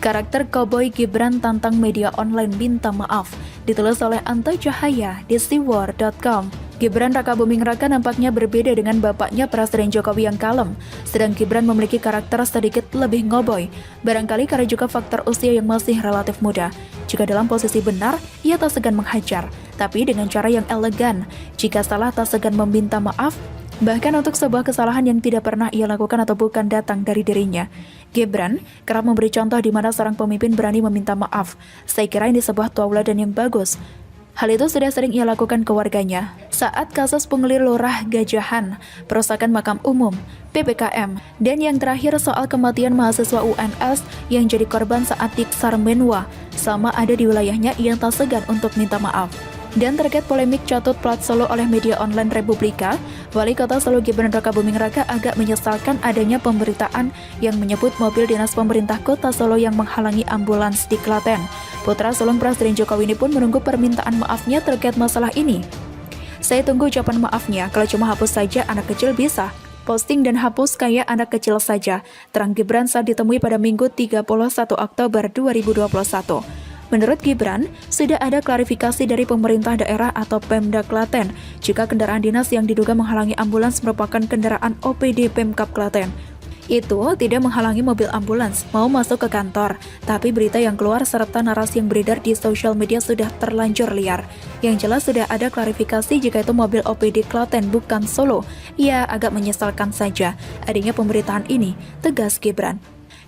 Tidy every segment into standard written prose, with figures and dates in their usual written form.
Karakter Cowboy Gibran tantang media online minta maaf, ditulis oleh Anta Cahaya di siwar.com. Gibran Raka Buming Raka nampaknya berbeda dengan bapaknya Presiden Jokowi yang kalem, sedang Gibran memiliki karakter sedikit lebih ngoboy, barangkali karena juga faktor usia yang masih relatif muda. Jika dalam posisi benar, ia tak segan menghajar, tapi dengan cara yang elegan. Jika salah, tak segan meminta maaf, bahkan untuk sebuah kesalahan yang tidak pernah ia lakukan atau bukan datang dari dirinya. Gibran kerap memberi contoh di mana seorang pemimpin berani meminta maaf. Saya kira ini sebuah tauladan yang bagus. Hal itu sudah sering ia lakukan ke warganya saat kasus pungli lurah Gajahan, perusakan makam umum, PPKM, dan yang terakhir soal kematian mahasiswa UNS yang jadi korban saat Diksar Menwa. Sama ada di wilayahnya, ia tak segan untuk minta maaf. Dan terkait polemik catut plat Solo oleh media online Republika, Wali Kota Solo Gibran Raka Buming Raka agak menyesalkan adanya pemberitaan yang menyebut mobil dinas pemerintah Kota Solo yang menghalangi ambulans di Klaten. Putra sulung Presiden Jokowi ini pun menunggu permintaan maafnya terkait masalah ini. Saya tunggu ucapan maafnya, kalau cuma hapus saja anak kecil bisa. Posting dan hapus kayak anak kecil saja, terang Gibran saat ditemui pada Minggu 31 Oktober 2021. Menurut Gibran, sudah ada klarifikasi dari pemerintah daerah atau Pemda Klaten jika kendaraan dinas yang diduga menghalangi ambulans merupakan kendaraan OPD Pemkab Klaten. Itu tidak menghalangi mobil ambulans mau masuk ke kantor, tapi berita yang keluar serta narasi yang beredar di sosial media sudah terlanjur liar. Yang jelas sudah ada klarifikasi jika itu mobil OPD Klaten bukan Solo. Ia agak menyesalkan saja adanya pemberitaan ini, tegas Gibran.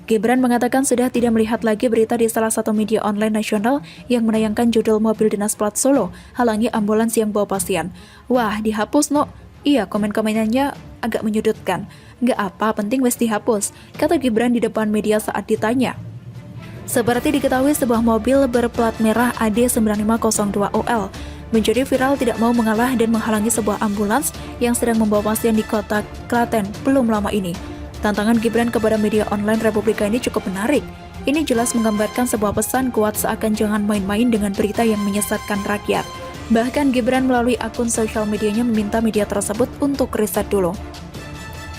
Gibran mengatakan sudah tidak melihat lagi berita di salah satu media online nasional yang menayangkan judul mobil dinas plat Solo halangi ambulans yang bawa pasien. Wah, dihapus no. Iya, komen-komenannya agak menyudutkan. Nggak apa, penting wes dihapus, kata Gibran di depan media saat ditanya. Seperti diketahui, sebuah mobil berplat merah AD9502OL menjadi viral tidak mau mengalah dan menghalangi sebuah ambulans yang sedang membawa pasien di kota Klaten belum lama ini. Tantangan Gibran kepada media online Republika ini cukup menarik. Ini jelas menggambarkan sebuah pesan kuat seakan jangan main-main dengan berita yang menyesatkan rakyat. Bahkan Gibran melalui akun sosial medianya meminta media tersebut untuk riset dulu.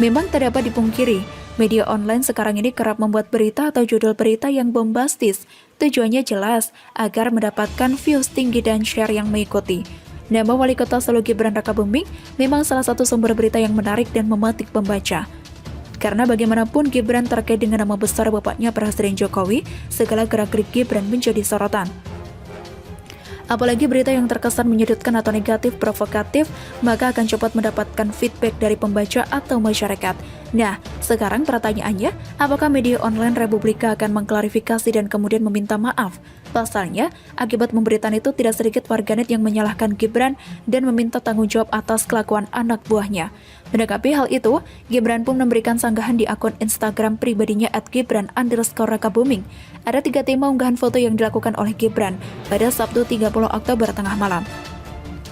Memang tak dapat dipungkiri, media online sekarang ini kerap membuat berita atau judul berita yang bombastis. Tujuannya jelas, agar mendapatkan views tinggi dan share yang mengikuti. Nama Wali Kota Solo Gibran Raka Buming memang salah satu sumber berita yang menarik dan memetik pembaca. Karena bagaimanapun Gibran terkait dengan nama besar bapaknya Presiden Jokowi, segala gerak-gerik Gibran menjadi sorotan. Apalagi berita yang terkesan menyudutkan atau negatif, provokatif, maka akan cepat mendapatkan feedback dari pembaca atau masyarakat. Nah, sekarang pertanyaannya, apakah media online Republika akan mengklarifikasi dan kemudian meminta maaf? Pasalnya, akibat pemberitaan itu tidak sedikit warganet yang menyalahkan Gibran dan meminta tanggung jawab atas kelakuan anak buahnya. Menanggapi hal itu, Gibran pun memberikan sanggahan di akun Instagram pribadinya @gibran_rakabuming. Ada 3 tema unggahan foto yang dilakukan oleh Gibran pada Sabtu 30 Oktober tengah malam.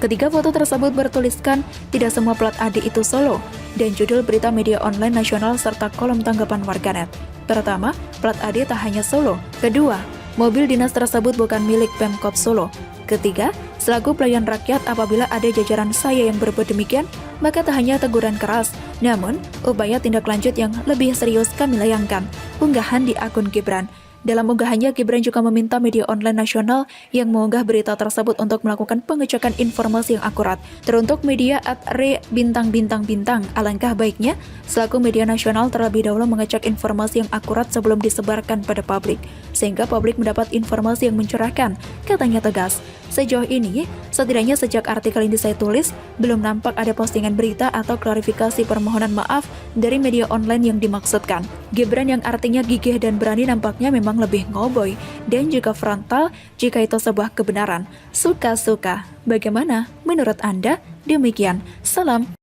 Ketiga foto tersebut bertuliskan, tidak semua plat AD itu Solo, dan judul berita media online nasional serta kolom tanggapan warganet. Pertama, plat AD tak hanya Solo. Kedua, mobil dinas tersebut bukan milik Pemkab Solo. Ketiga, selaku pelayan rakyat apabila ada jajaran saya yang berbuat demikian, maka tak hanya teguran keras, namun upaya tindak lanjut yang lebih serius kami layangkan. Unggahan di akun Gibran. Dalam unggahannya, Gibran juga meminta media online nasional yang mengunggah berita tersebut untuk melakukan pengecekan informasi yang akurat. Teruntuk media @re_bintang-bintang-bintang, alangkah baiknya selaku media nasional terlebih dahulu mengecek informasi yang akurat sebelum disebarkan pada publik, sehingga publik mendapat informasi yang mencerahkan, katanya tegas. Sejauh ini, setidaknya sejak artikel ini saya tulis, belum nampak ada postingan berita atau klarifikasi permohonan maaf dari media online yang dimaksudkan. Gibran yang artinya gigih dan berani nampaknya memang lebih ngoboy dan juga frontal jika itu sebuah kebenaran. Suka-suka. Bagaimana menurut Anda? Demikian. Salam.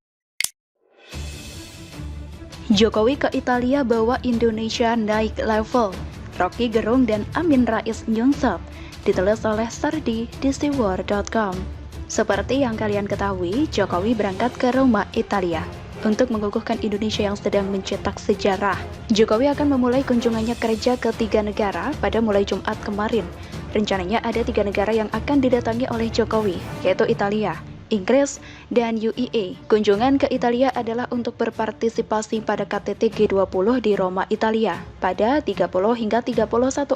Jokowi ke Italia bawa Indonesia naik level. Rocky Gerung dan Amin Rais nyungsep. Ditulis oleh Sardi di siwar.com. Seperti yang kalian ketahui, Jokowi berangkat ke Roma, Italia untuk mengukuhkan Indonesia yang sedang mencetak sejarah. Jokowi akan memulai kunjungannya kerja ke 3 negara pada mulai Jumat kemarin. Rencananya ada 3 negara yang akan didatangi oleh Jokowi, yaitu Italia, Inggris, dan UEA. Kunjungan ke Italia adalah untuk berpartisipasi pada KTT G20 di Roma, Italia pada 30 hingga 31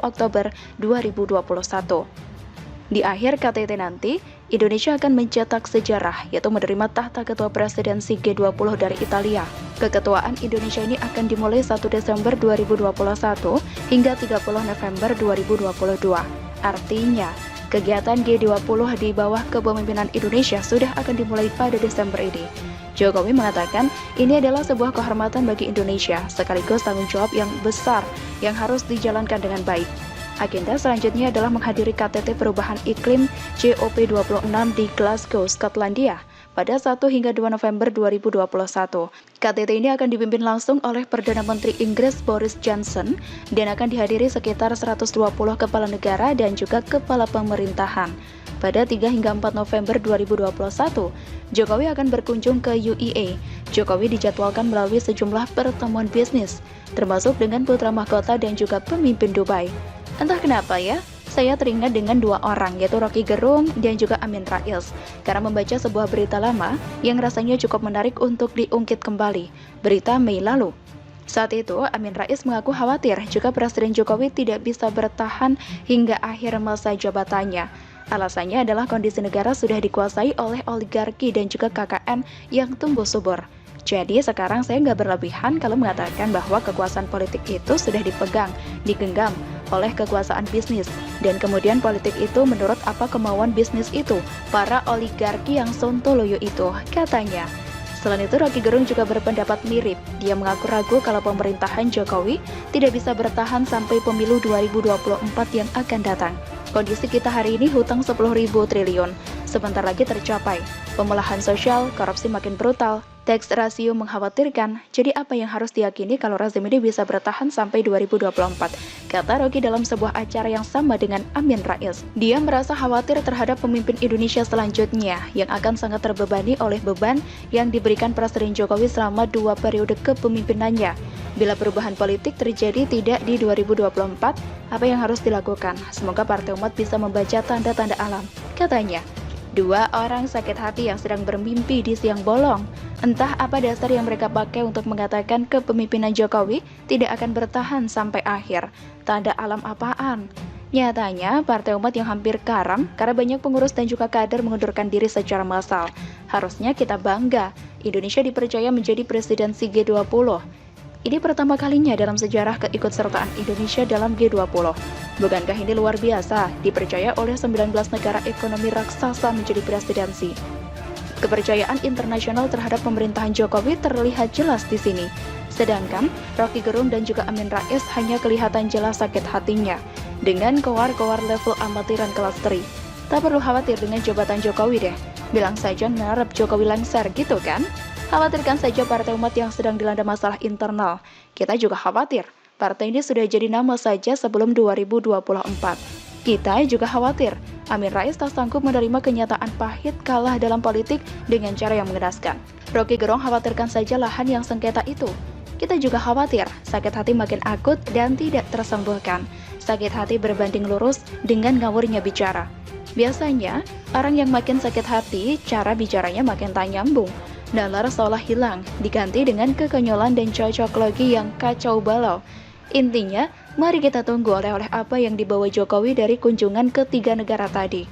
Oktober 2021. Di akhir KTT nanti, Indonesia akan mencetak sejarah, yaitu menerima tahta ketua presidensi G20 dari Italia. Keketuaan Indonesia ini akan dimulai 1 Desember 2021 hingga 30 November 2022. Artinya, kegiatan G20 di bawah kepemimpinan Indonesia sudah akan dimulai pada Desember ini. Jokowi mengatakan ini adalah sebuah kehormatan bagi Indonesia, sekaligus tanggung jawab yang besar yang harus dijalankan dengan baik. Agenda selanjutnya adalah menghadiri KTT Perubahan Iklim COP26 di Glasgow, Skotlandia pada 1 hingga 2 November 2021. KTT ini akan dipimpin langsung oleh Perdana Menteri Inggris Boris Johnson dan akan dihadiri sekitar 120 kepala negara dan juga kepala pemerintahan. Pada 3 hingga 4 November 2021, Jokowi akan berkunjung ke UEA. Jokowi dijadwalkan melalui sejumlah pertemuan bisnis, termasuk dengan putra mahkota dan juga pemimpin Dubai. Entah kenapa ya, saya teringat dengan dua orang, yaitu Rocky Gerung dan juga Amin Rais, karena membaca sebuah berita lama yang rasanya cukup menarik untuk diungkit kembali, berita Mei lalu. Saat itu, Amin Rais mengaku khawatir jika Presiden Jokowi tidak bisa bertahan hingga akhir masa jabatannya. Alasannya adalah kondisi negara sudah dikuasai oleh oligarki dan juga KKN yang tumbuh subur. Jadi sekarang saya nggak berlebihan kalau mengatakan bahwa kekuasaan politik itu sudah digenggam oleh kekuasaan bisnis. Dan kemudian politik itu menurut apa kemauan bisnis itu, para oligarki yang sontoloyo itu, katanya. Selain itu, Rocky Gerung juga berpendapat mirip. Dia mengaku ragu kalau pemerintahan Jokowi tidak bisa bertahan sampai pemilu 2024 yang akan datang. Kondisi kita hari ini hutang 10.000 triliun, sebentar lagi tercapai. Pemelahan sosial, korupsi makin brutal, tax rasio mengkhawatirkan. Jadi apa yang harus diyakini kalau rezim ini bisa bertahan sampai 2024? Kata Rocky dalam sebuah acara yang sama dengan Amin Rais. Dia merasa khawatir terhadap pemimpin Indonesia selanjutnya yang akan sangat terbebani oleh beban yang diberikan Presiden Jokowi selama 2 periode kepemimpinannya. Bila perubahan politik terjadi tidak di 2024, apa yang harus dilakukan? Semoga Partai Umat bisa membaca tanda-tanda alam. Katanya, 2 orang sakit hati yang sedang bermimpi di siang bolong. Entah apa dasar yang mereka pakai untuk mengatakan kepemimpinan Jokowi tidak akan bertahan sampai akhir. Tanda alam apaan? Nyatanya, Partai Umat yang hampir karam karena banyak pengurus dan juga kader mengundurkan diri secara massal. Harusnya kita bangga, Indonesia dipercaya menjadi presidensi G20. Ini pertama kalinya dalam sejarah keikutsertaan Indonesia dalam G20. Bukankah ini luar biasa, dipercaya oleh 19 negara ekonomi raksasa menjadi presidensi. Kepercayaan internasional terhadap pemerintahan Jokowi terlihat jelas di sini. Sedangkan Rocky Gerung dan juga Amin Rais hanya kelihatan jelas sakit hatinya dengan kowar-kowar level amatiran kelas 3. Tak perlu khawatir dengan jabatan Jokowi deh. Bilang saja ngarep Jokowi lengser gitu kan? Khawatirkan saja Partai Umat yang sedang dilanda masalah internal. Kita juga khawatir. Partai ini sudah jadi nama saja sebelum 2024. Kita juga khawatir. Amin Rais tak sanggup menerima kenyataan pahit kalah dalam politik dengan cara yang mengenaskan. Rocky Gerung khawatirkan saja lahan yang sengketa itu. Kita juga khawatir, sakit hati makin akut dan tidak tersembuhkan. Sakit hati berbanding lurus dengan ngawurnya bicara. Biasanya, orang yang makin sakit hati, cara bicaranya makin tak nyambung. Nalar seolah hilang, diganti dengan kekonyolan dan cocok logi yang kacau balau. Intinya, mari kita tunggu oleh-oleh apa yang dibawa Jokowi dari kunjungan ke 3 negara tadi.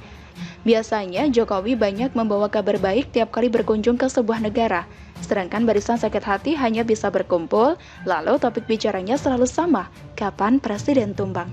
Biasanya, Jokowi banyak membawa kabar baik tiap kali berkunjung ke sebuah negara. Sedangkan barisan sakit hati hanya bisa berkumpul, lalu topik bicaranya selalu sama, kapan presiden tumbang.